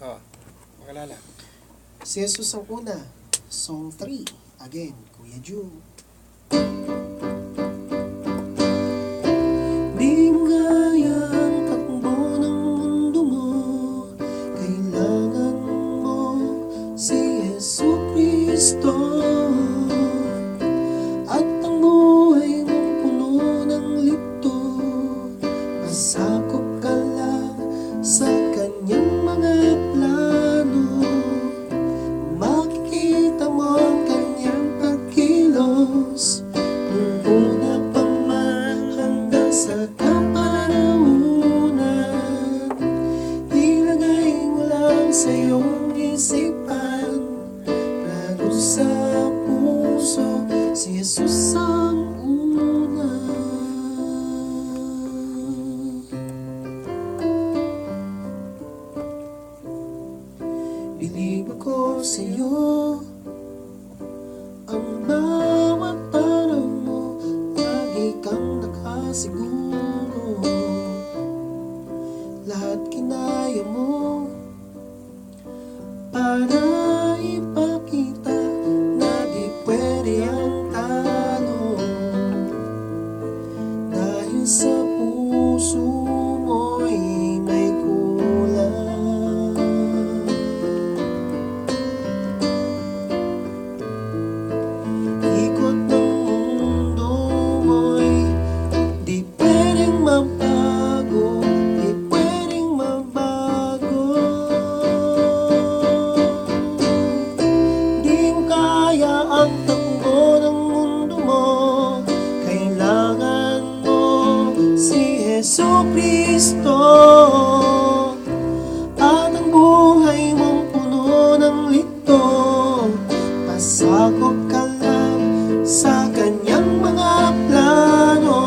Oh, makalala. Si Jesus ang una. Song 3. Again, Kuya Ju. Di mo kaya ang takbo ng mundo mo. Kailangan mo si Jesucristo. At ang buhay mong puno ng lito. Masakop ka lang sa kanyang mga plano. Makikita mo ang kanyang pagkilos. Nung una pa man hanggang sa kapanahunan. Ilagay mo lang sa iyong isipan, lalo sa puso, si Jesus ang una. Believe ako sa iyo. Ang bawat araw mo, lagi kang nakasiguro. Lahat kinaya mo para ipakita na di pwede ang talo. Dahil sa puso mo'y may kulang. Ikot ng mundo mo'y di pwedeng mabago, di pwedeng mabago. Di mo kaya ang takbo ng mundo mo. Kailangan mo si Jesucristo. At ang buhay mong puno ng lito. Pasakop ka lang sa kanyang mga plano.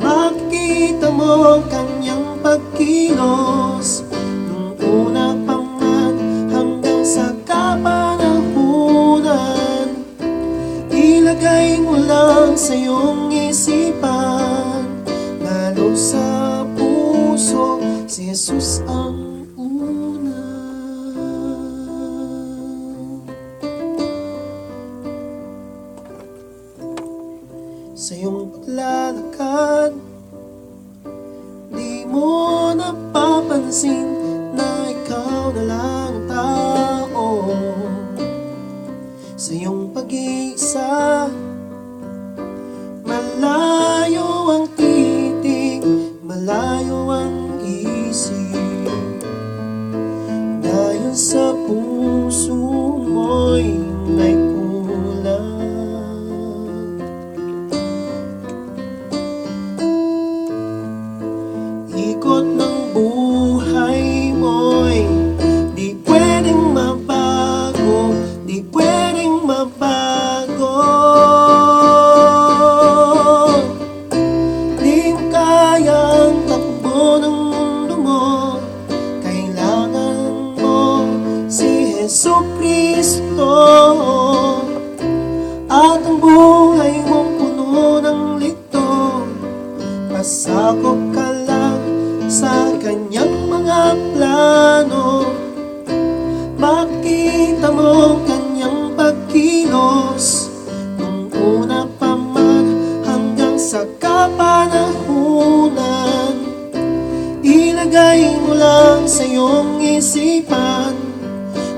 Makikita mo ang kanyang pagkilos. Nung una pa man hanggang sa kapanahunan. Ilagay mo lang sa iyong isipan, lalo sa puso, si Jesus ang una. Sa iyong paglalakad, di mo napapansin na ikaw na lang ang tao. Sa iyong pag-iisa, malayo ang titig, malayo ang isip. Dahil sa puso mo'y may kulang. Ikot ng buhay mo'y di pwedeng mabago, di pwedeng mabago. Di mo kaya ang takbo ng mundo mo. Kailangan mo si Jesucristo. At ang buhay mong puno ng lito. Pasakop ka lang sa kanyang mga plano. Makita mo ang kanyang pagkilos. Nung una pa man hanggang sa kapanahunan. Ilagay mo lang sa iyong isipan,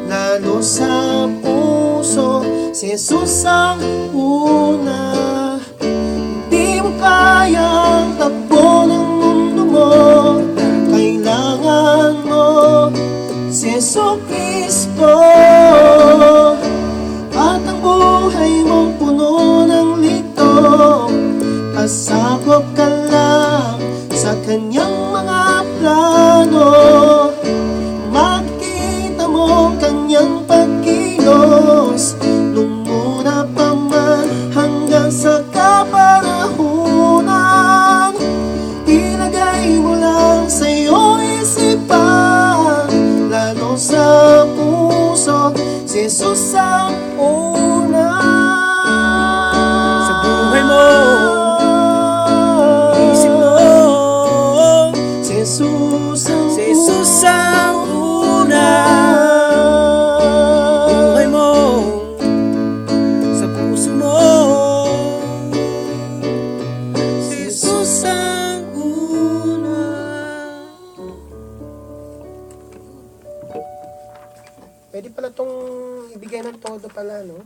lalo sa puso, si Jesus ang una. Di mo kaya ang takbo ng mundo mo. Kailangan mo si Jesucristo. At ang buhay mong puno ng lito. Pasakop ka lang sa kanyang mga plano. Makita mo ang kanyang pagkilos. Nung una pa man hanggang sa kapanahunan. Ilagay mo lang sa iyong isipan, lalo sa puso, Pwede pala tong ibigay ng todo pala, no?